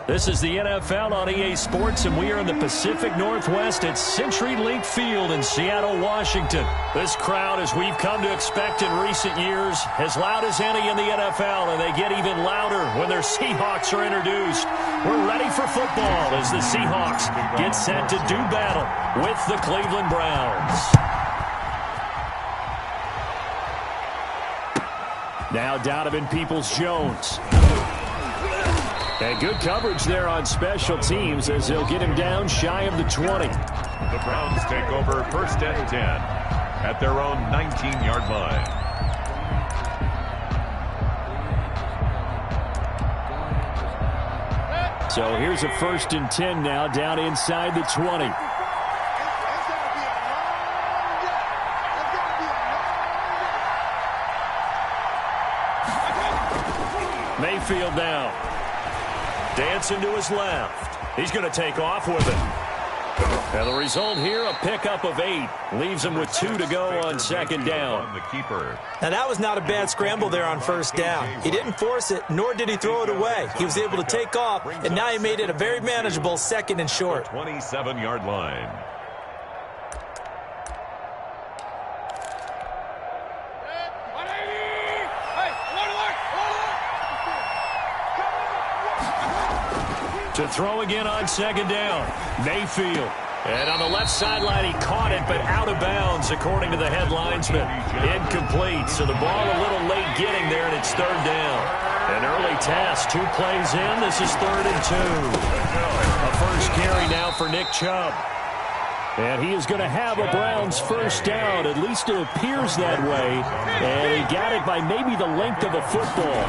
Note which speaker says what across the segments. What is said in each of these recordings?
Speaker 1: This is the NFL on EA Sports, and we are in the Pacific Northwest at CenturyLink Field in Seattle, Washington. This crowd, as we've come to expect in recent years, as loud as any in the NFL, and they get even louder when their Seahawks are introduced. We're ready for football as the Seahawks get set to do battle with the Cleveland Browns. Now Donovan Peoples-Jones. And good coverage there on special teams as they'll get him down shy of the 20.
Speaker 2: The Browns take over first and 10 at their own 19-yard line.
Speaker 1: So here's a first and 10 now down inside the 20. Mayfield now. Dancing to his left. He's going to take off with it. And the result here, a pickup of 8. Leaves him with 2 to go on second down.
Speaker 3: Now that was not a bad scramble there on first down. He didn't force it, nor did he throw it away. He was able to take off, and now he made it a very manageable second and short.
Speaker 2: 27-yard line.
Speaker 1: To throw again on second down. Mayfield. And on the left sideline, he caught it, but out of bounds, according to the head linesman. Incomplete, so the ball a little late getting there, and it's third down. An early task, 2 plays in. This is 3rd and 2. A first carry now for Nick Chubb. And he is going to have a Browns first down. At least it appears that way. And he got it by maybe the length of a football.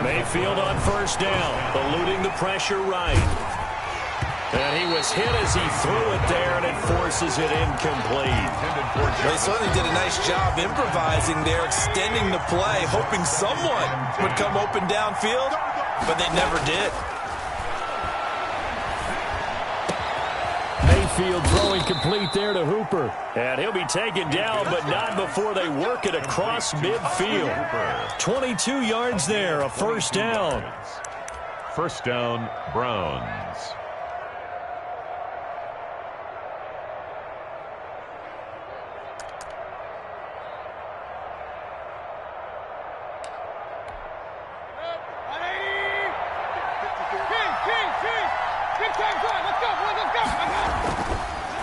Speaker 1: Mayfield on first down, eluding the pressure right. And he was hit as he threw it there, and it forces it incomplete.
Speaker 3: They certainly did a nice job improvising there, extending the play, hoping someone would come open downfield, but they never did.
Speaker 1: Mayfield throwing complete there to Hooper. And he'll be taken down, but not before they work it across midfield. 22 yards there, a first down.
Speaker 2: First down, Browns.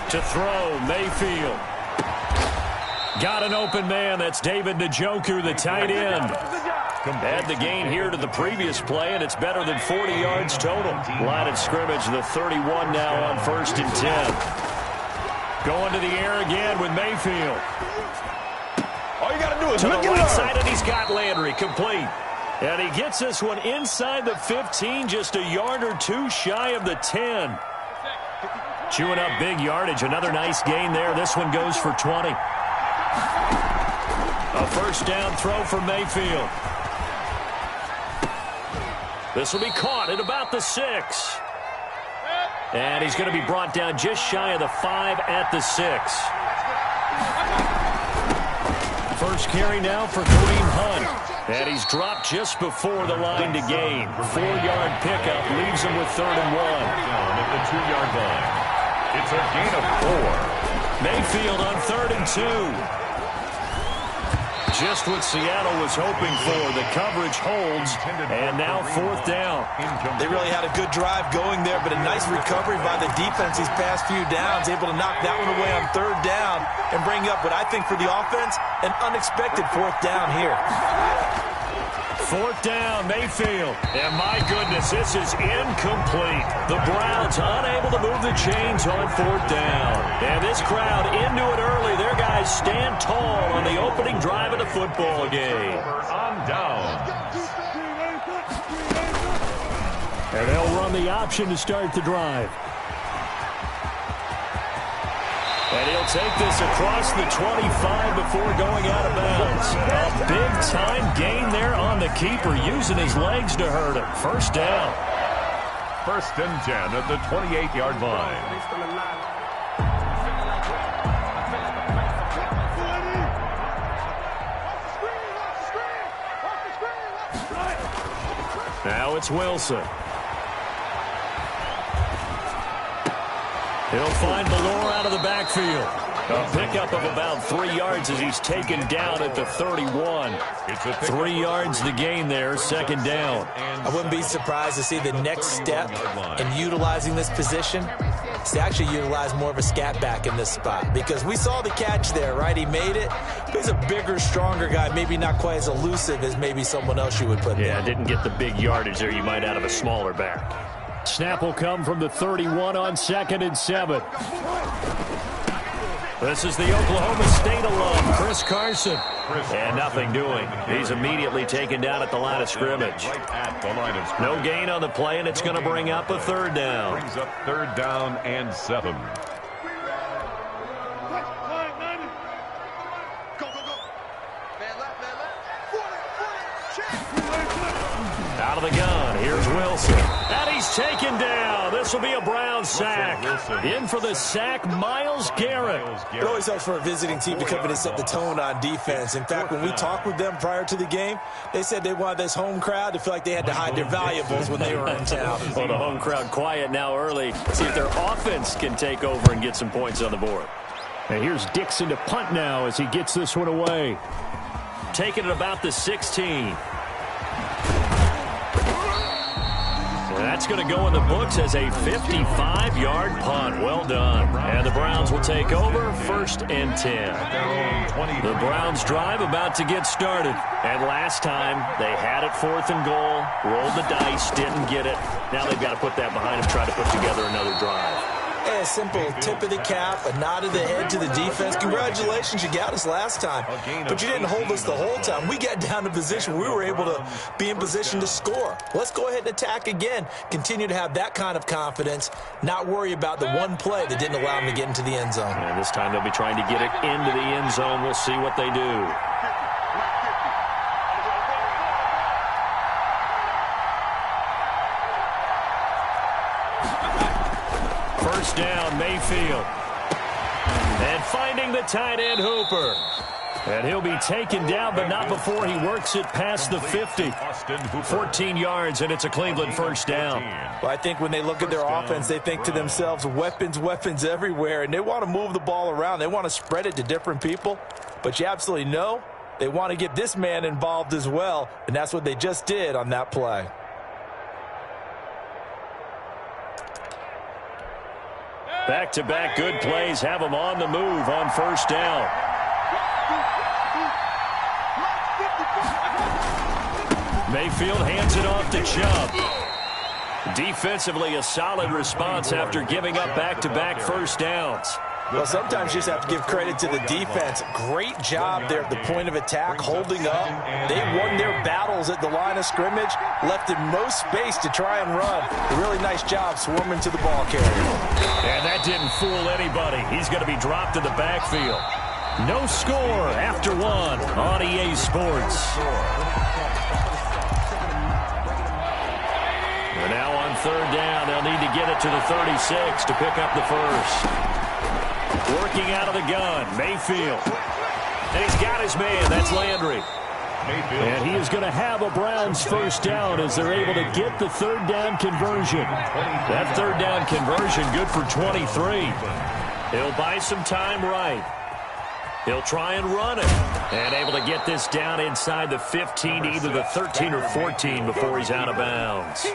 Speaker 1: To throw, Mayfield. Got an open man. That's David Njoku, the tight end. Add the gain here to the previous play, and it's better than 40 yards total. Line of scrimmage, the 31 now on first and 10. Going to the air again with Mayfield.
Speaker 4: All you got to do is
Speaker 1: to the
Speaker 4: look
Speaker 1: right side, and he's got Landry complete. And he gets this one inside the 15, just a yard or 2 shy of the 10. Chewing up big yardage. Another nice gain there. This one goes for 20. A first down throw for Mayfield. This will be caught at about the 6. And he's going to be brought down just shy of the 5 at the 6. First carry now for Kareem Hunt. And he's dropped just before the line to gain. 4-yard pickup leaves him with 3rd and 1.
Speaker 2: Down at the 2-yard line. It's a gain of 4.
Speaker 1: Mayfield on 3rd and 2. Just what Seattle was hoping for. The coverage holds, and now 4th down.
Speaker 3: They really had a good drive going there, but a nice recovery by the defense these past few downs, able to knock that one away on 3rd down and bring up what I think for the offense, an unexpected 4th down here.
Speaker 1: 4th down, Mayfield. And my goodness, this is incomplete. The Browns unable to move the chains on 4th down. And this crowd into it early. Their guys stand tall on the opening drive of the football game.
Speaker 2: On down.
Speaker 1: And they'll run the option to start the drive. And he'll take this across the 25 before going out of bounds. A big-time gain there on the keeper, using his legs to hurt him. First down.
Speaker 2: First and 10 at the 28-yard line.
Speaker 1: Now it's Wilson. He'll find Valor out of the backfield. A pickup of about 3 yards as he's taken down at the 31. 3 yards the gain there, second down.
Speaker 3: I wouldn't be surprised to see the next step in utilizing this position is to actually utilize more of a scat back in this spot, because we saw the catch there, right? He made it, but he's a bigger, stronger guy, maybe not quite as elusive as maybe someone else you would put there.
Speaker 1: Yeah, didn't get the big yardage there you might out of a smaller back. Snap will come from the 31 on 2nd and 7. This is the Oklahoma State alum, Chris Carson. And nothing doing. He's immediately taken down at the line of scrimmage. No gain on the play, and it's going to bring up a 3rd down.
Speaker 2: Brings up 3rd down and 7.
Speaker 1: Out of the gun, here's Wilson. And he's taken down. This will be a Brown sack. In for the sack, Myles Garrett.
Speaker 3: It always helps for a visiting team to come in and set the tone on defense. In fact, when we talked with them prior to the game, they said they wanted this home crowd to feel like they had to hide their valuables when they were in town.
Speaker 1: Well, the home crowd quiet now early. See if their offense can take over and get some points on the board. And here's Dixon to punt now as he gets this one away. Taking it about the 16. That's going to go in the books as a 55-yard punt. Well done. And the Browns will take over 1st and 10. The Browns drive about to get started. And last time they had it 4th and goal, rolled the dice, didn't get it. Now they've got to put that behind them, try to put together another drive.
Speaker 3: A simple tip of the cap, a nod of the head to the defense. Congratulations, you got us last time. But you didn't hold us the whole time. We got down to position. We were able to be in position to score. Let's go ahead and attack again. Continue to have that kind of confidence, not worry about the one play that didn't allow them to get into the end zone.
Speaker 1: And this time they'll be trying to get it into the end zone. We'll see what they do. First down, Mayfield. And finding the tight end, Hooper. And he'll be taken down, but not before he works it past the 50. 14 yards, and it's a Cleveland first down.
Speaker 3: Well, I think when they look at their offense, they think to themselves, weapons, weapons everywhere, and they want to move the ball around. They want to spread it to different people, but you absolutely know they want to get this man involved as well, and that's what they just did on that play.
Speaker 1: Back-to-back good plays have them on the move on first down. Mayfield hands it off to Chubb. Defensively, a solid response after giving up back-to-back first downs.
Speaker 3: Well, sometimes you just have to give credit to the defense. Great job there at the point of attack, holding up. They won their battles at the line of scrimmage, left them no space to try and run. A really nice job swarming to the ball carrier.
Speaker 1: And that didn't fool anybody. He's going to be dropped to the backfield. No score after 1 on EA Sports. And now on third down, they'll need to get it to the 36 to pick up the first. Working out of the gun, Mayfield. And he's got his man. That's Landry. And he is going to have a Browns first down as they're able to get the third down conversion. That third down conversion good for 23. He'll buy some time right. He'll try and run it. And able to get this down inside the 15, either the 13 or 14 before he's out of bounds.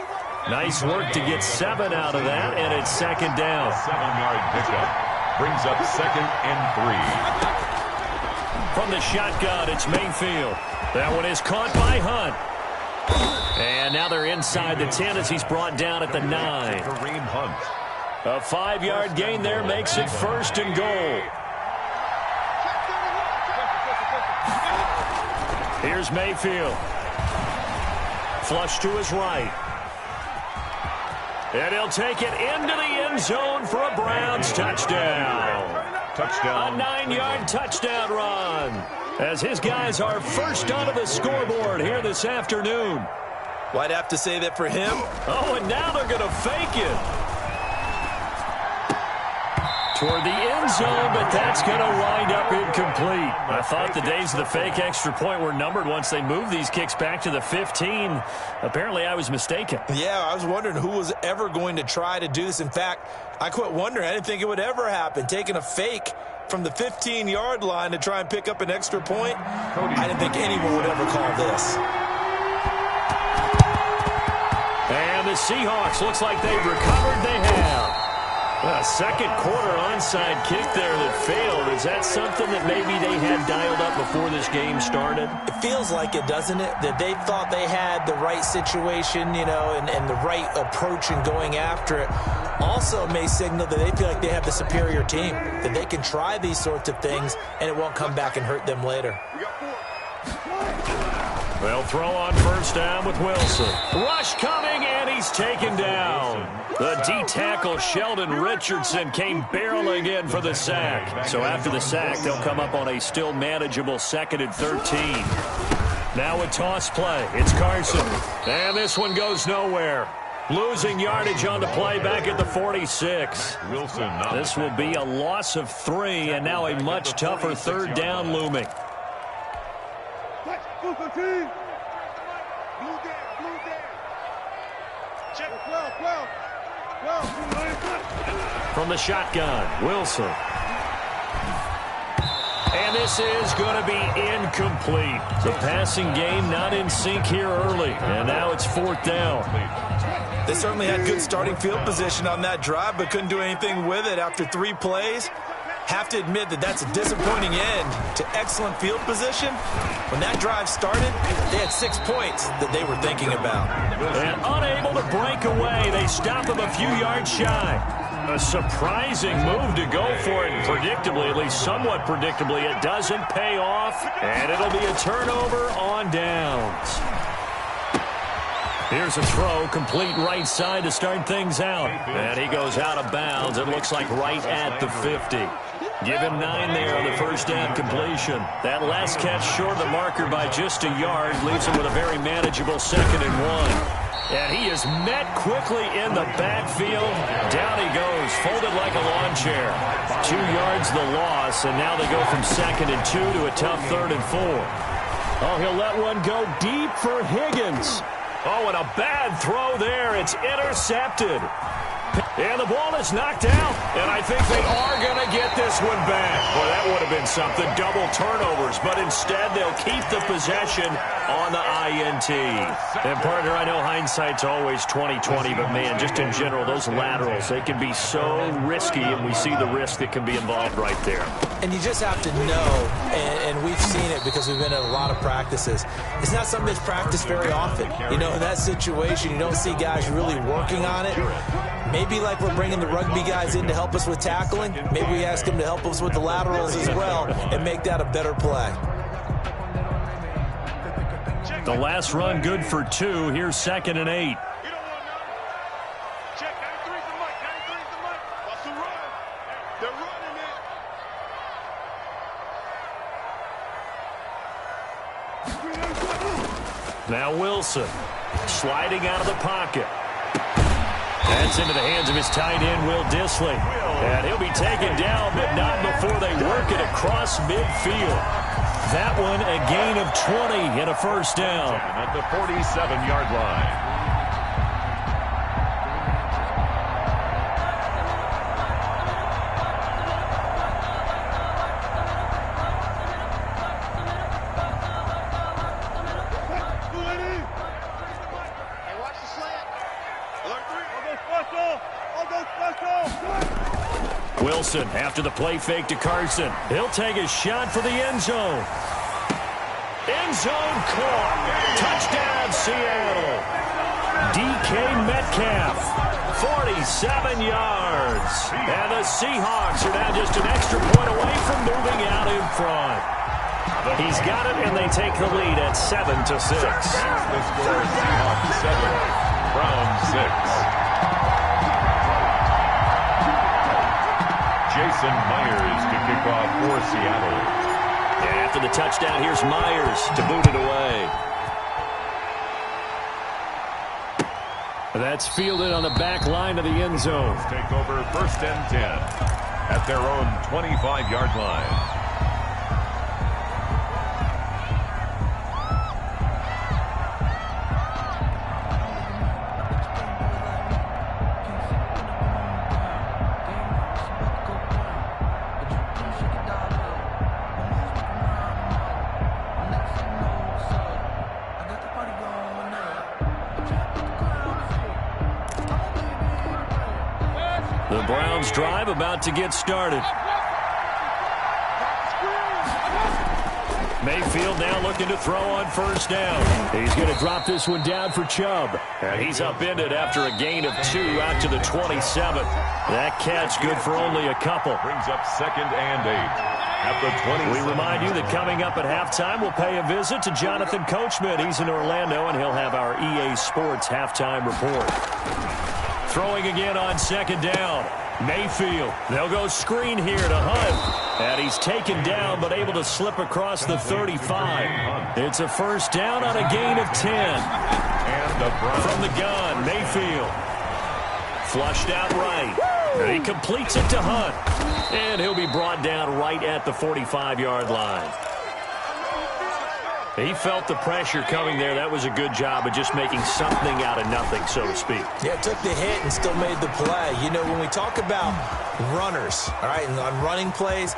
Speaker 1: Nice work to get 7 out of that, and it's second down.
Speaker 2: 7-yard pickup. Brings up 2nd and 3.
Speaker 1: From the shotgun, it's Mayfield. That one is caught by Hunt. And now they're inside the 10 as he's brought down at the 9.
Speaker 2: Kareem Hunt.
Speaker 1: A 5-yard gain there makes it 1st and goal. Here's Mayfield. Flush to his right. And he'll take it into the end zone for a Browns touchdown.
Speaker 2: Touchdown.
Speaker 1: A 9-yard touchdown run as his guys are first onto the scoreboard here this afternoon.
Speaker 3: Well, I'd have to say that for him.
Speaker 1: Oh, and now they're going to fake it. toward the end zone, but that's going to wind up incomplete. I thought the days of the fake extra point were numbered once they moved these kicks back to the 15. Apparently, I was mistaken.
Speaker 3: Yeah, I was wondering who was ever going to try to do this. In fact, I quit wondering. I didn't think it would ever happen. Taking a fake from the 15-yard line to try and pick up an extra point, I didn't think anyone would ever call this.
Speaker 1: And the Seahawks, looks like they've recovered. They have. A second quarter onside kick there that failed. Is that something that maybe they had dialed up before this game started?
Speaker 3: It feels like it, doesn't it? That they thought they had the right situation, you know, and the right approach in going after it. Also may signal that they feel like they have the superior team, that they can try these sorts of things and it won't come back and hurt them later.
Speaker 1: They'll throw on first down with Wilson. Rush coming, and he's taken down. The D-tackle Sheldon Richardson came barreling in for the sack. So after the sack, they'll come up on a still manageable 2nd and 13. Now a toss play. It's Carson. And this one goes nowhere. Losing yardage on the play back at the 46. This will be a loss of 3, and now a much tougher 3rd down looming. From the shotgun, Wilson. And this is going to be incomplete. The passing game not in sync here early, and now it's 4th down.
Speaker 3: They certainly had good starting field position on that drive, but couldn't do anything with it after 3 plays. Have to admit that that's a disappointing end to excellent field position. When that drive started, they had 6 points that they were thinking about.
Speaker 1: And unable to break away, they stop him a few yards shy. A surprising move to go for it, and predictably, at least somewhat predictably, it doesn't pay off, and it'll be a turnover on downs. Here's a throw, complete right side to start things out. And he goes out of bounds, it looks like right at the 50. Give him 9 there on the first down completion. That last catch short of the marker by just a yard leaves him with a very manageable 2nd and 1. And he is met quickly in the backfield. Down he goes, folded like a lawn chair. 2 yards the loss, and now they go from 2nd and 2 to a tough 3rd and 4. Oh, he'll let one go deep for Higgins. Oh, and a bad throw there. It's intercepted. And the ball is knocked out, and I think they are going to get this one back. Boy, that would have been something, double turnovers, but instead they'll keep the possession on the INT. And, partner, I know hindsight's always 20/20, but, man, just in general, those laterals, they can be so risky, and we see the risk that can be involved right there.
Speaker 3: And you just have to know, and we've seen it because we've been in a lot of practices, it's not something that's practiced very often. You know, in that situation, you don't see guys really working on it. Maybe like we're bringing the rugby guys in to help us with tackling, maybe we ask them to help us with the laterals as well and make that a better play.
Speaker 1: The last run good for 2. Here's 2nd and 8. Now Wilson sliding out of the pocket. That's into the hands of his tight end, Will Dissly. And he'll be taken down, but not before they work it across midfield. That one a gain of 20 and a first down.
Speaker 2: At the 47-yard line.
Speaker 1: Wilson after the play fake to Carson. He'll take a shot for the end zone. End zone caught. Touchdown, Seattle. DK Metcalf, 47 yards. And the Seahawks are now just an extra point away from moving out in front. He's got it, and they take the lead at 7-6.
Speaker 2: The score is Seahawks 7, Browns 6. Jason Myers to kick off for Seattle.
Speaker 1: And after the touchdown, here's Myers to boot it away. That's fielded on the back line of the end zone.
Speaker 2: Take over 1st and 10. at their own 25-yard line.
Speaker 1: The Browns drive about to get started. Mayfield now looking to throw on first down. He's going to drop this one down for Chubb. And he's upended after a gain of 2 out to the 27. That catch good for only a couple.
Speaker 2: Brings up 2nd and 8 at the 20.
Speaker 1: We remind you that coming up at halftime, we'll pay a visit to Jonathan Coachman. He's in Orlando, and he'll have our EA Sports halftime report. Throwing again on 2nd down. Mayfield. They'll go screen here to Hunt. And he's taken down but able to slip across the 35. It's a first down on a gain of 10.
Speaker 2: And
Speaker 1: from the gun, Mayfield. Flushed out right. And he completes it to Hunt. And he'll be brought down right at the 45-yard line. He felt the pressure coming there. That was a good job of just making something out of nothing, so to speak.
Speaker 3: Yeah, took the hit and still made the play. You know, when we talk about runners, all right, and on running plays,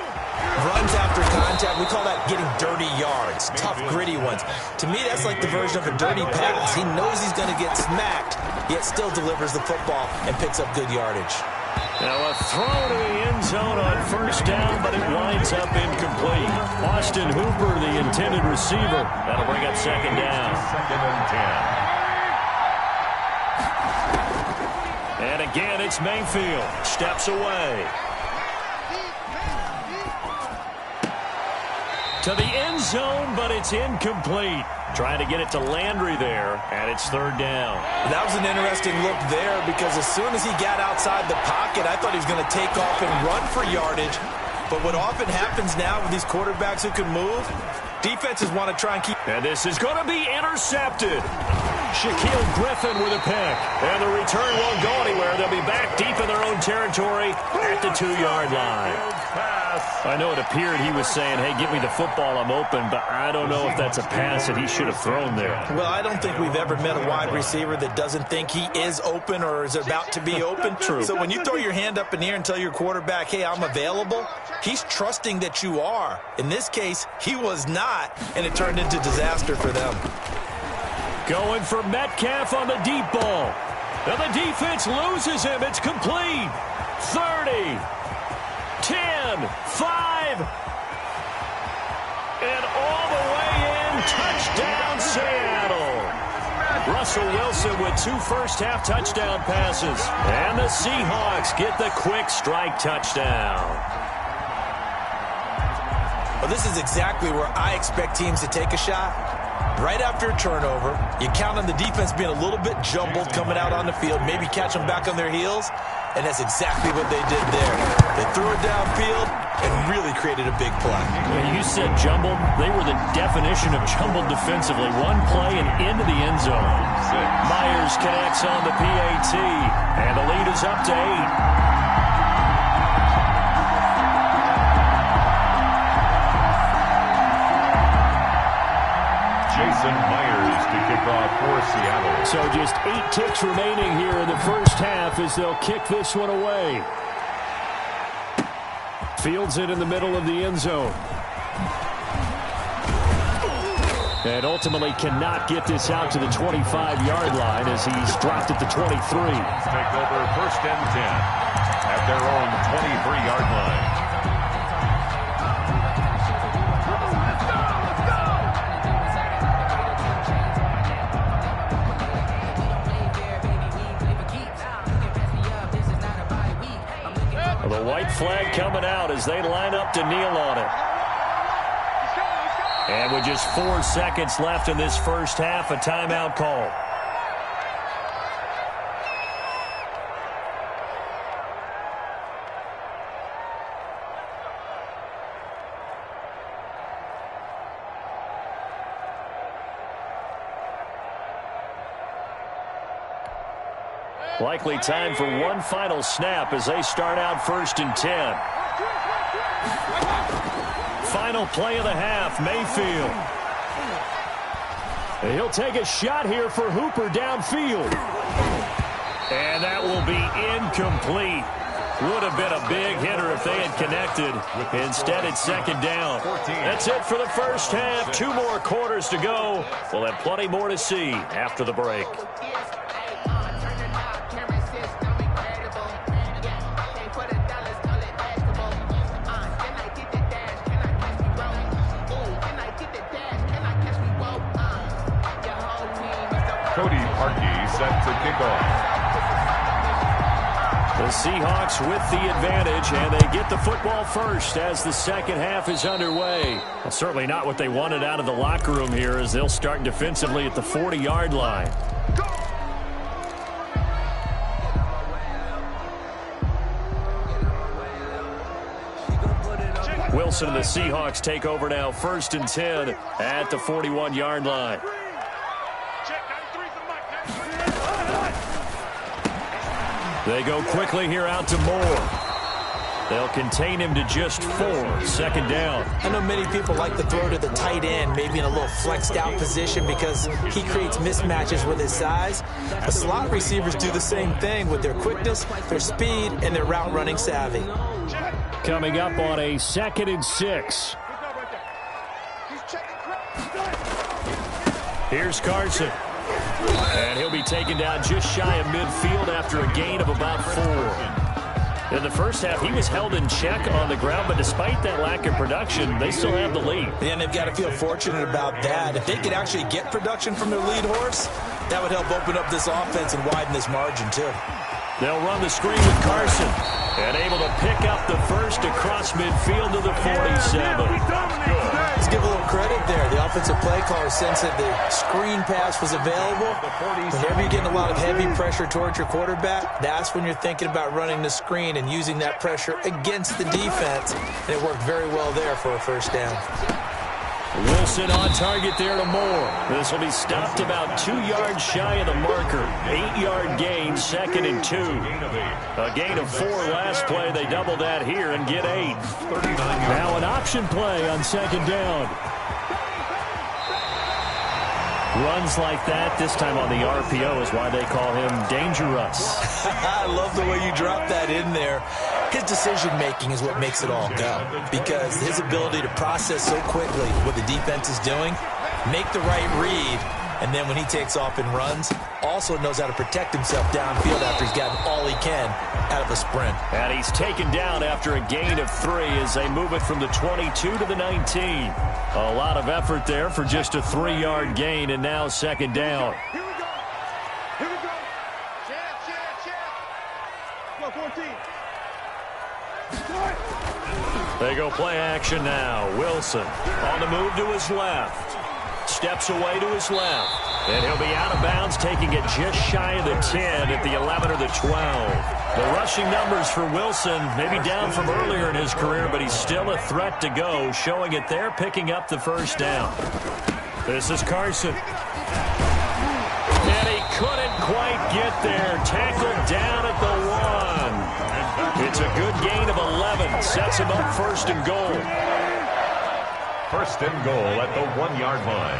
Speaker 3: runs after contact, we call that getting dirty yards, tough, gritty ones. To me, that's like the version of a dirty pass. He knows he's going to get smacked, yet still delivers the football and picks up good yardage.
Speaker 1: Now a throw to the end zone on first down, but it winds up incomplete. Austin Hooper, the intended receiver. That'll bring up 2nd down.
Speaker 2: 2nd and 10.
Speaker 1: And again, it's Mayfield. Steps away. To the end zone, but it's incomplete. Trying to get it to Landry there, and it's 3rd down.
Speaker 3: That was an interesting look there because as soon as he got outside the pocket, I thought he was going to take off and run for yardage. But what often happens now with these quarterbacks who can move, defenses want to try and keep.
Speaker 1: And this is going to be intercepted. Shaquille Griffin with a pick. And the return won't go anywhere. They'll be back deep in their own territory at the 2-yard line. I know it appeared he was saying, hey, give me the football, I'm open, but I don't know if that's a pass that he should have thrown there.
Speaker 3: Well, I don't think we've ever met a wide receiver that doesn't think he is open or is about to be open.
Speaker 1: True.
Speaker 3: So when you throw your hand up in the air and tell your quarterback, hey, I'm available, he's trusting that you are. In this case, he was not, and it turned into disaster for them.
Speaker 1: Going for Metcalf on the deep ball. Now the defense loses him. It's complete. 30. 10, 5, and all the way in, touchdown Seattle. Russell Wilson with 2 first-half touchdown passes. And the Seahawks get the quick strike touchdown.
Speaker 3: Well, this is exactly where I expect teams to take a shot. Right after a turnover, you count on the defense being a little bit jumbled coming out on the field, maybe catch them back on their heels, and that's exactly what they did there. They threw it downfield and really created a big play.
Speaker 1: When you said jumbled, they were the definition of jumbled defensively. One play and into the end zone. Myers connects on the PAT, and the lead is up to 8.
Speaker 2: Jason Myers to kick off for Seattle.
Speaker 1: So just 8 ticks remaining here in the first half as they'll kick this one away. Fields it in the middle of the end zone. And ultimately cannot get this out to the 25-yard line as he's dropped at the 23.
Speaker 2: Take over 1st and 10 at their own 23-yard line.
Speaker 1: The white flag coming out as they line up to kneel on it. And with just 4 seconds left in this first half, a timeout call. Likely time for one final snap as they start out 1st and 10. Final play of the half, Mayfield. He'll take a shot here for Hooper downfield. And that will be incomplete. Would have been a big hitter if they had connected. Instead, it's 2nd down. That's it for the first half. 2 more quarters to go. We'll have plenty more to see after the break.
Speaker 2: Set to kick off.
Speaker 1: The Seahawks with the advantage, and they get the football first as the second half is underway. Well, certainly not what they wanted out of the locker room here as they'll start defensively at the 40-yard line. Wilson and the Seahawks take over now 1st and 10 at the 41-yard line. They go quickly here out to Moore. They'll contain him to just 4. 2nd down.
Speaker 3: I know many people like to throw to the tight end, maybe in a little flexed out position because he creates mismatches with his size. But slot receivers do the same thing with their quickness, their speed, and their route running savvy.
Speaker 1: Coming up on a 2nd and 6. Here's Carson. And he'll be taken down just shy of midfield after a gain of about 4. In the first half, he was held in check on the ground, but despite that lack of production, they still have the lead.
Speaker 3: Yeah, and they've got to feel fortunate about that. If they could actually get production from their lead horse, that would help open up this offense and widen this margin, too.
Speaker 1: They'll run the screen with Carson. And able to pick up the first across midfield to the 47.
Speaker 3: Let's give a little credit there. The offensive play caller sensed that the screen pass was available. Whenever you're getting a lot of heavy pressure towards your quarterback, that's when you're thinking about running the screen and using that pressure against the defense. And it worked very well there for a 1st down.
Speaker 1: Wilson on target there to Moore. This will be stopped about 2 yards shy of the marker. 8-yard gain, 2nd and 2. A gain of 4 last play. They double that here and get 8. Now an option play on 2nd down. Runs like that, this time on the RPO, is why they call him dangerous.
Speaker 3: I love the way you drop that in there. His decision-making is what makes it all go, because his ability to process so quickly what the defense is doing, make the right read, and then when he takes off and runs, also knows how to protect himself downfield after he's gotten all he can out of a sprint.
Speaker 1: And he's taken down after a gain of 3 as they move it from the 22 to the 19. A lot of effort there for just a 3-yard gain, and now 2nd down.
Speaker 4: Here we go. Here we go. Check. Go 14.
Speaker 1: They go play action now. Wilson on the move to his left. Steps away to his left. And he'll be out of bounds, taking it just shy of the 10 at the 11 or the 12. The rushing numbers for Wilson maybe down from earlier in his career, but he's still a threat to go, showing it there, picking up the 1st down. This is Carson. And he couldn't quite get there. Tackled down at the 1. It's a good gain of 11. Sets him up 1st and goal.
Speaker 2: 1st and goal at the 1-yard line.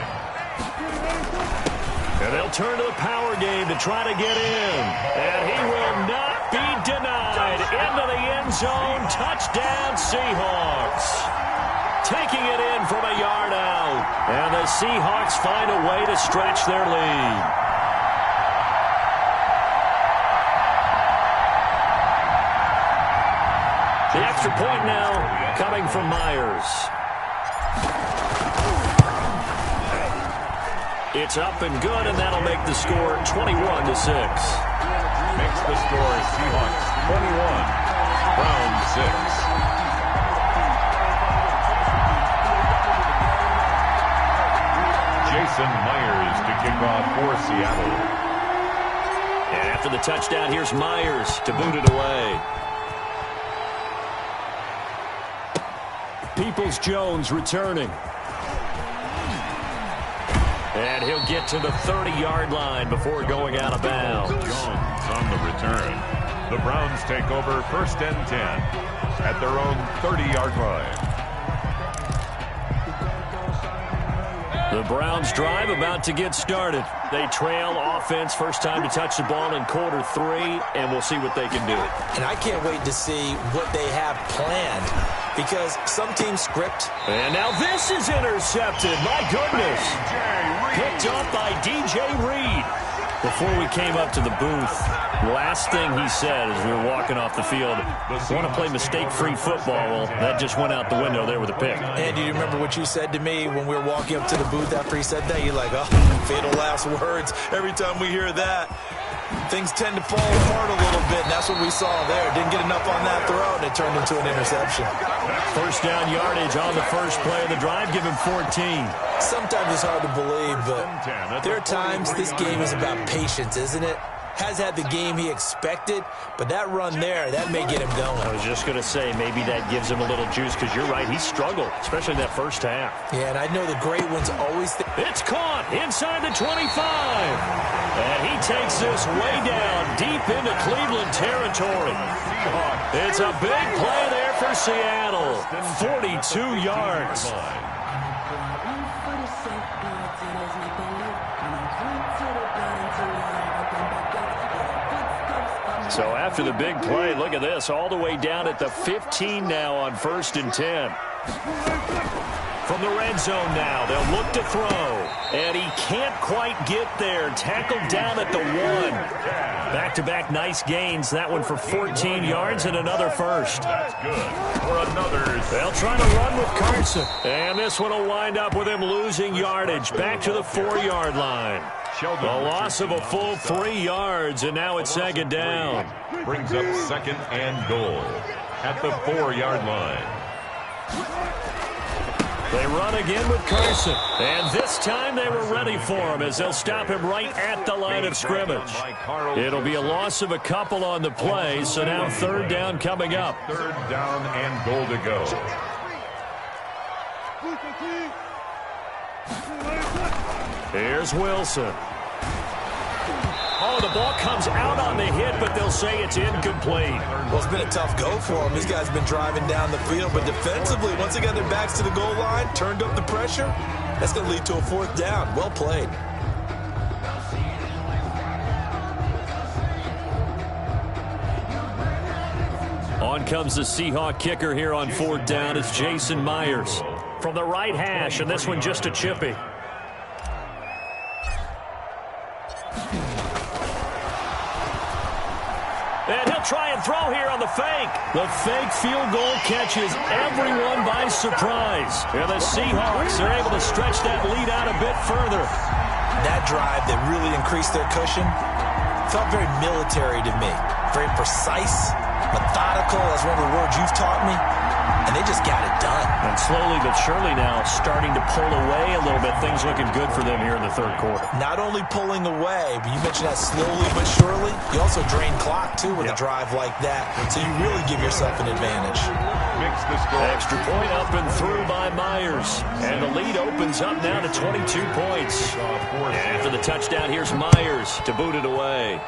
Speaker 1: And they'll turn to the power game to try to get in. And he will not be denied. Into the end zone. Touchdown, Seahawks. Taking it in from a yard out. And the Seahawks find a way to stretch their lead. The extra point now coming from Myers. It's up and good, and that'll make the score 21-6.
Speaker 2: Makes the score Seahawks 21, Browns 6. Jason Myers to kick off for Seattle.
Speaker 1: And after the touchdown, here's Myers to boot it away. Peoples-Jones returning. And he'll get to the 30-yard line before going out of bounds.
Speaker 2: Jones on the return. The Browns take over 1st and 10 at their own 30-yard line.
Speaker 1: The Browns drive about to get started. They trail offense, first time to touch the ball in quarter 3, and we'll see what they can do.
Speaker 3: And I can't wait to see what they have planned, because some teams script.
Speaker 1: And now this is intercepted. My goodness. Picked up by DJ Reed. Before we came up to the booth, last thing he said as we were walking off the field, want to play mistake-free football. Well, that just went out the window there with a pick.
Speaker 3: And do you remember what you said to me when we were walking up to the booth after he said that? You're like, oh, fatal last words. Every time we hear that, things tend to fall apart a little bit, and that's what we saw there. Didn't get enough on that throw, and it turned into an interception.
Speaker 1: First down yardage on the first play of the drive. Give him 14.
Speaker 3: Sometimes it's hard to believe, but there are times this game is about patience, isn't it? Has had the game he expected, but that run there, that may get him going.
Speaker 1: I was just going to say, maybe that gives him a little juice, because you're right, he struggled, especially in that first half.
Speaker 3: Yeah, and I know the great ones always think.
Speaker 1: It's caught inside the 25. And he takes this way down, deep into Cleveland territory. It's a big play there for Seattle. 42 yards. So after the big play, look at this, all the way down at the 15 now on 1st and 10. From the red zone now, they'll look to throw. And he can't quite get there. Tackled down at the 1. Back-to-back nice gains. That one for 14 yards and another first.
Speaker 2: That's good for another.
Speaker 1: They'll try to run with Carson. And this one will wind up with him losing yardage. Back to the 4-yard line. A loss of a full 3 yards, and now it's 2nd down.
Speaker 2: Brings up 2nd and goal at the 4-yard line.
Speaker 1: They run again with Carson, and this time they were ready for him as they'll stop him right at the line of scrimmage. It'll be a loss of a couple on the play, so now 3rd down coming up.
Speaker 2: 3rd down and goal to go.
Speaker 1: Here's Wilson. Oh, the ball comes out on the hit, but they'll say it's incomplete.
Speaker 3: Well, it's been a tough go for him. These guys have been driving down the field, but defensively, once they got their backs to the goal line, turned up the pressure, that's going to lead to a 4th down. Well played.
Speaker 1: On comes the Seahawk kicker here on 4th down. It's Jason Myers from the right hash, and this one just a chippy. And he'll try and throw here on the fake. The fake field goal catches everyone by surprise. And the Seahawks are able to stretch that lead out a bit further.
Speaker 3: That drive that really increased their cushion felt very military to me. Very precise, methodical. That's one of the words you've taught me. And they just got it done.
Speaker 1: And slowly but surely now starting to pull away a little bit. Things looking good for them here in the 3rd quarter.
Speaker 3: Not only pulling away, but you mentioned that slowly but surely. You also drain clock, too, with a drive like that. So you really give yourself an advantage.
Speaker 1: Extra point up and through by Myers. And the lead opens up now to 22 points. And after the touchdown, here's Myers to boot it away.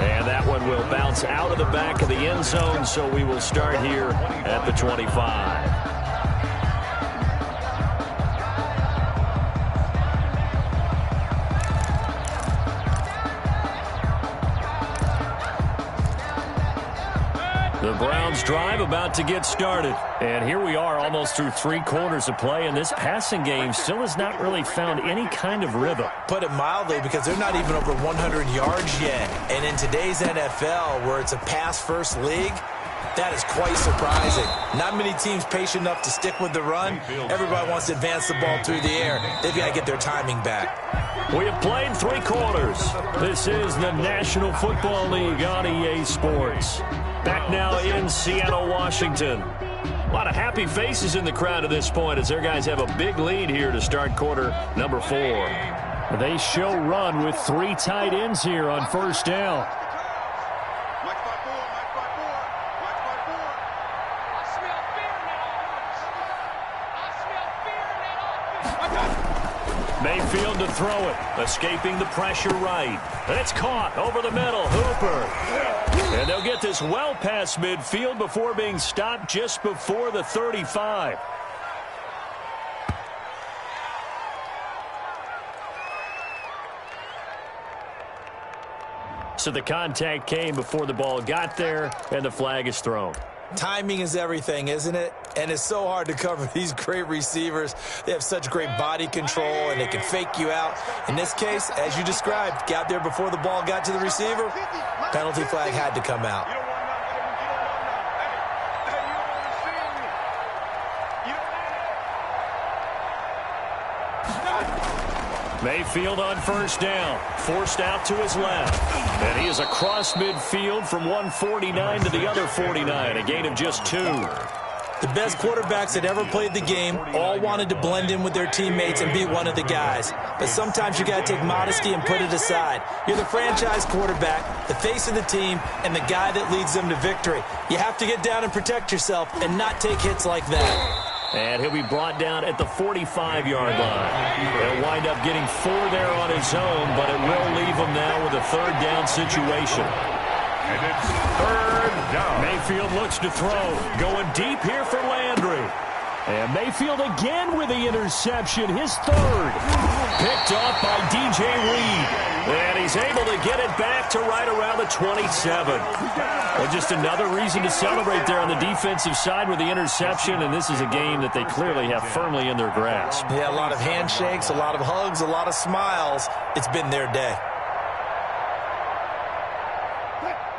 Speaker 1: And that one will bounce out of the back of the end zone, so we will start here at the 25. The Browns drive about to get started. And here we are almost through 3 quarters of play, and this passing game still has not really found any kind of rhythm.
Speaker 3: Put it mildly, because they're not even over 100 yards yet. And in today's NFL, where it's a pass-first league, that is quite surprising. Not many teams patient enough to stick with the run. Everybody wants to advance the ball through the air. They've got to get their timing back.
Speaker 1: We have played 3 quarters. This is the National Football League on EA Sports. Back now in Seattle, Washington. A lot of happy faces in the crowd at this point as their guys have a big lead here to start quarter number 4. They show run with 3 tight ends here on 1st down. Mayfield to throw it. Escaping the pressure right. And it's caught over the middle. Hooper. And they'll get this well past midfield before being stopped just before the 35. So the contact came before the ball got there, and the flag is thrown.
Speaker 3: Timing is everything, isn't it? And it's so hard to cover these great receivers. They have such great body control, and they can fake you out. In this case, as you described, got there before the ball got to the receiver. Penalty flag had to come out.
Speaker 1: Mayfield on first down, forced out to his left. And he is across midfield from 149 to the other 49, a gain of just 2.
Speaker 3: The best quarterbacks that ever played the game all wanted to blend in with their teammates and be one of the guys. But sometimes you got to take modesty and put it aside. You're the franchise quarterback, the face of the team, and the guy that leads them to victory. You have to get down and protect yourself and not take hits like that.
Speaker 1: And he'll be brought down at the 45-yard line. He'll wind up getting 4 there on his own, but it will leave him now with a third down situation.
Speaker 2: And it's third down.
Speaker 1: Mayfield looks to throw. Going deep here for Landry. And Mayfield again with the interception, his third. Picked off by DJ Reed. And he's able to get it back to right around the 27. Well, just another reason to celebrate there on the defensive side with the interception, and this is a game that they clearly have firmly in their grasp.
Speaker 3: Yeah, a lot of handshakes, a lot of hugs, a lot of smiles. It's been their day.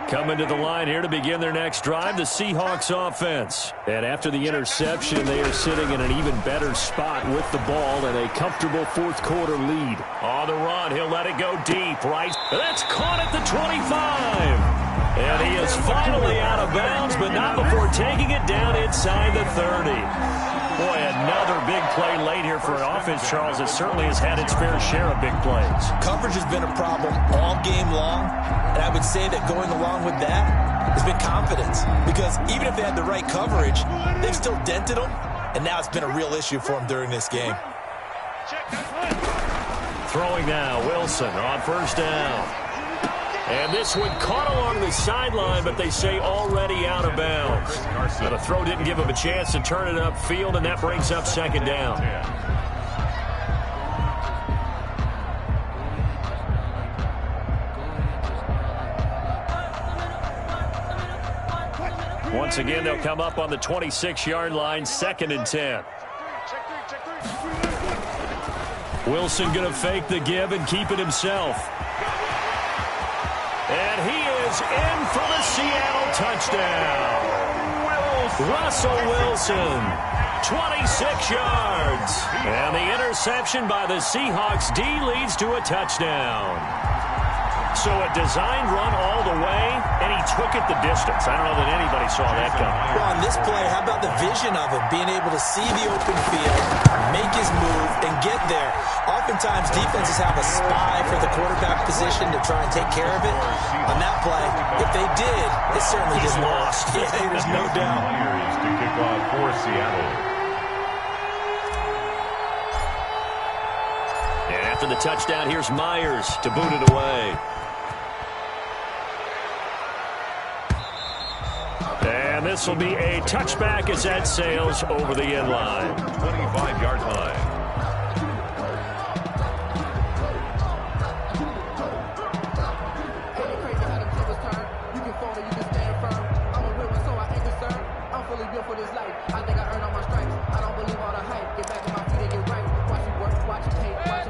Speaker 1: Coming to the line here to begin their next drive, the Seahawks offense. And after the interception, they are sitting in an even better spot with the ball and a comfortable fourth quarter lead. On the run, he'll let it go deep, right? That's caught at the 25. And he is finally out of bounds, but not before taking it down inside the 30. Boy, another big play late here for an offense, Charles, that certainly has had its fair share of big plays.
Speaker 3: Coverage has been a problem all game long, and I would say that going along with that has been confidence. Because even if they had the right coverage, they've still dented them, and now it's been a real issue for them during this game.
Speaker 1: Throwing now, Wilson on first down. And this one caught along the sideline, but they say already out of bounds. But the throw didn't give him a chance to turn it upfield, and that brings up second down. Once again, they'll come up on the 26-yard line, 2nd and 10. Wilson going to fake the give and keep it himself. And he is in for the Seattle touchdown. Russell Wilson, 26 yards. And the interception by the Seahawks D leads to a touchdown. So a designed run all the way, and he took it the distance. I don't know that anybody saw that coming.
Speaker 3: Well, on this play, how about the vision of him, being able to see the open field, make his move, and get there. Oftentimes, defenses have a spy for the quarterback position to try and take care of it. On that play, if they did, it certainly didn't work. Yeah, there's no doubt.
Speaker 2: To kick off for Seattle.
Speaker 1: And after the touchdown, here's Myers to boot it away. And this will be a touchback as that sails over the end line.
Speaker 2: 25-yard line.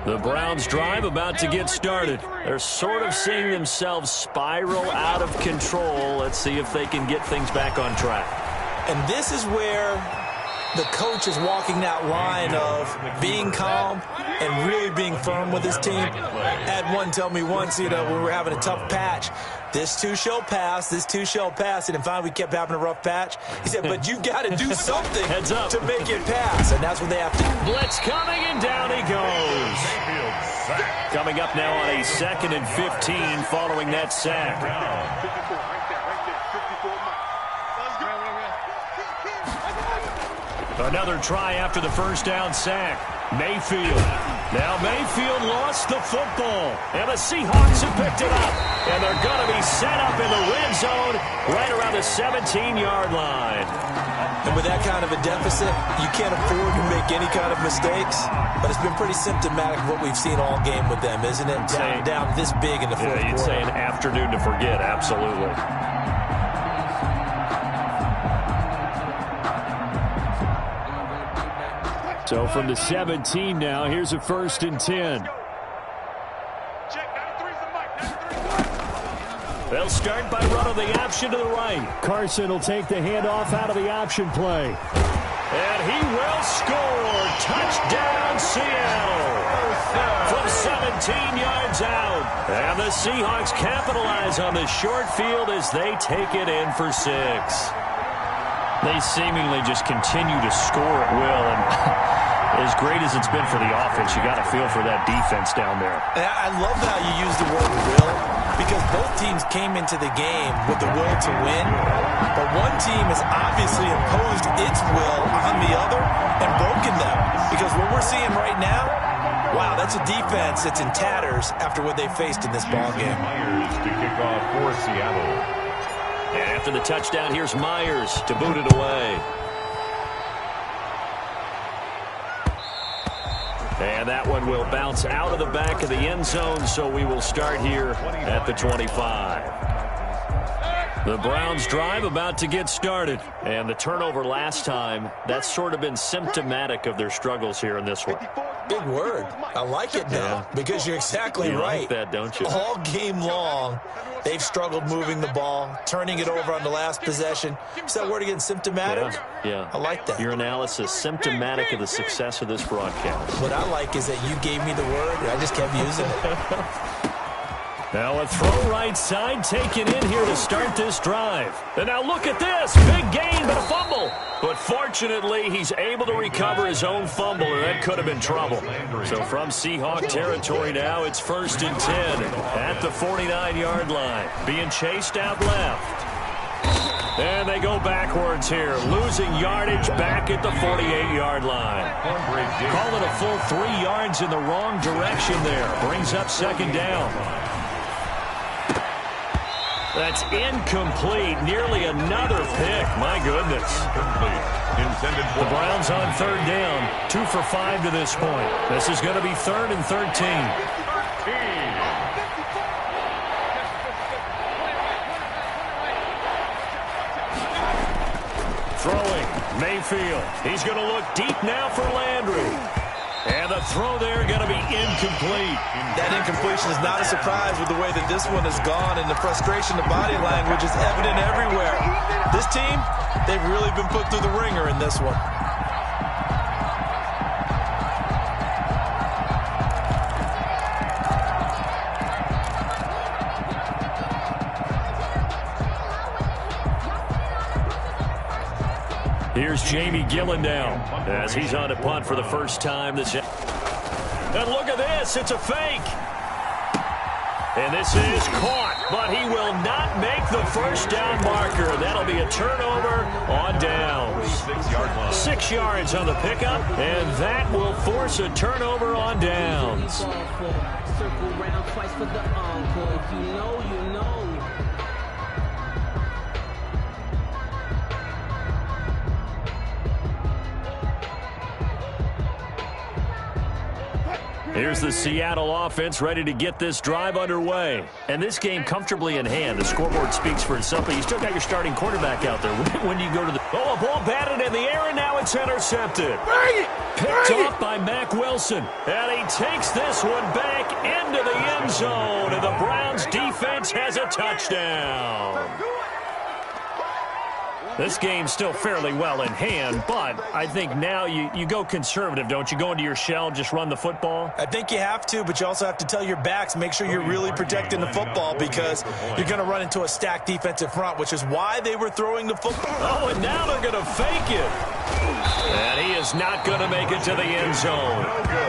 Speaker 1: The Browns drive about to get started. They're sort of seeing themselves spiral out of control. Let's see if they can get things back on track.
Speaker 3: And this is where the coach is walking that line of being calm and really being firm with his team. I had one tell me once, when we were having a tough patch, this too shall pass, this too shall pass. And finally we kept having a rough patch. He said, but you got to do something
Speaker 1: Heads up.
Speaker 3: to make it pass. And that's what they have to do.
Speaker 1: Blitz coming, and down he goes. Coming up now on a 2nd and 15 following that sack. Another try after the first down sack. Mayfield. Now Mayfield lost the football. And the Seahawks have picked it up. And they're going to be set up in the red zone right around the 17-yard line.
Speaker 3: And with that kind of a deficit, you can't afford to make any kind of mistakes. But it's been pretty symptomatic of what we've seen all game with them, isn't it? Down this big in the fourth quarter.
Speaker 1: You'd say an afternoon to forget, absolutely. So from the 17 now, here's a 1st and 10. They'll start by running the option to the right. Carson will take the handoff out of the option play. And he will score. Touchdown, Seattle. From 17 yards out. And the Seahawks capitalize on the short field as they take it in for 6. They seemingly just continue to score at will. And as great as it's been for the offense, you got to feel for that defense down there.
Speaker 3: I love how you use the word will, because both teams came into the game with the will to win, but one team has obviously imposed its will on the other and broken them. Because what we're seeing right now, wow, that's a defense that's in tatters after what they faced in this ballgame.
Speaker 2: Myers to kick off for Seattle.
Speaker 1: And after the touchdown, here's Myers to boot it away. And that one will bounce out of the back of the end zone, so we will start here at the 25. The Browns drive about to get started. And the turnover last time, that's sort of been symptomatic of their struggles here in this one.
Speaker 3: Big word. I like it now, because you're exactly right.
Speaker 1: You like that, don't you?
Speaker 3: All game long, they've struggled moving the ball, turning it over on the last possession. Is that word again, symptomatic?
Speaker 1: Yeah.
Speaker 3: I like that.
Speaker 1: Your analysis, symptomatic of the success of this broadcast.
Speaker 3: What I like is that you gave me the word, and I just kept using it.
Speaker 1: Now a throw right side taken in here to start this drive. And now look at this. Big gain, but a fumble. But fortunately, he's able to recover his own fumble, and that could have been trouble. So from Seahawk territory now, it's 1st and 10 at the 49-yard line. Being chased out left. And they go backwards here, losing yardage back at the 48-yard line. Call it a full 3 yards in the wrong direction there. Brings up 2nd down. That's incomplete. Nearly another pick. My goodness. The Browns on 3rd down. 2 for 5 to this point. This is going to be 3rd and 13. Throwing. Mayfield. He's going to look deep now for Landry. And the throw there going to be incomplete.
Speaker 3: That incompletion is not a surprise with the way that this one has gone, and the frustration, the body language is evident everywhere. This team, they've really been put through the ringer in this one.
Speaker 1: Here's Jamie Gillen now as he's on a punt for the first time this. And look at this, it's a fake. And this is caught, but he will not make the first down marker. That'll be a turnover on downs. 6 yards on the pickup, and that will force a turnover on downs.
Speaker 5: Circle round twice for the encore. If you know, you know.
Speaker 1: Here's the Seattle offense ready to get this drive underway. And this game comfortably in hand. The scoreboard speaks for itself, but you still got your starting quarterback out there. When you go to the... Oh, a ball batted in the air, and now it's intercepted. Picked off by Mack Wilson. And he takes this one back into the end zone. And the Browns defense has a touchdown. This game's still fairly well in hand, but I think now you go conservative, don't you? Go into your shell, just run the football?
Speaker 3: I think you have to, but you also have to tell your backs, make sure you're really protecting the football, because you're going to run into a stacked defensive front, which is why they were throwing the football.
Speaker 1: Oh, and now they're going to fake it. And he is not going to make it to the end zone.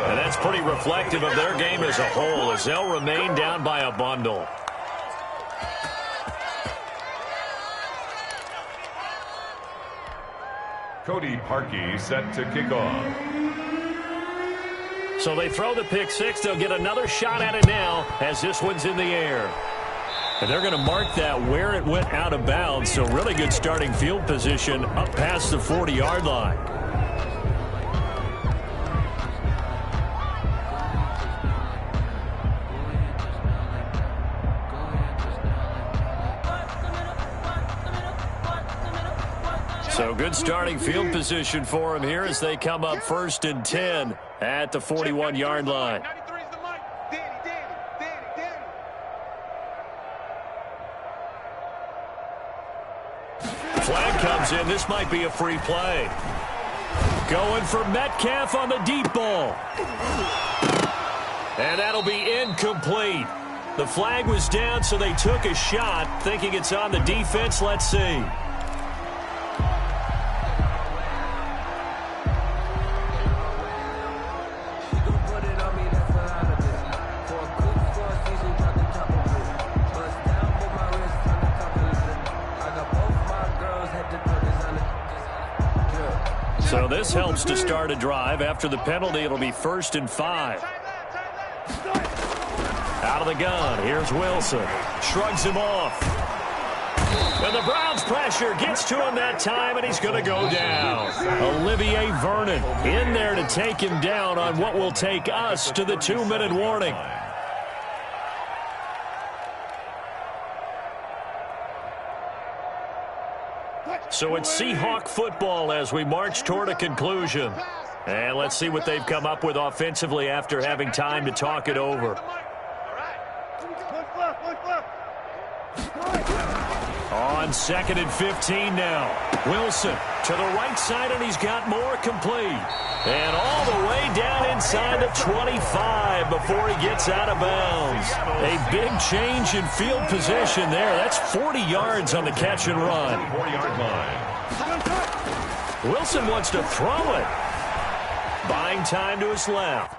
Speaker 1: And that's pretty reflective of their game as a whole, as they'll remain down by a bundle.
Speaker 2: Cody Parkey set to kick off.
Speaker 1: So they throw the pick six. They'll get another shot at it now as this one's in the air. And they're going to mark that where it went out of bounds. So really good starting field position up past the 40-yard line. So good starting field position for him here as they come up 1st and 10 at the 41-yard line. Flag comes in. This might be a free play. Going for Metcalf on the deep ball. And that'll be incomplete. The flag was down, so they took a shot, thinking it's on the defense. Let's see. So this helps to start a drive. After the penalty, it'll be 1st and 5. Out of the gun, here's Wilson. Shrugs him off. And the Browns' pressure gets to him that time, and he's going to go down. Olivier Vernon in there to take him down on what will take us to the 2-minute warning. So it's Seahawk football as we march toward a conclusion. And let's see what they've come up with offensively after having time to talk it over. On 2nd and 15 now. Wilson to the right side, and he's got more complete. And all the way down inside the 25 before he gets out of bounds. A big change in field position there. That's 40 yards on the catch and run.
Speaker 2: 40-yard line.
Speaker 1: Wilson wants to throw it. Buying time to his left.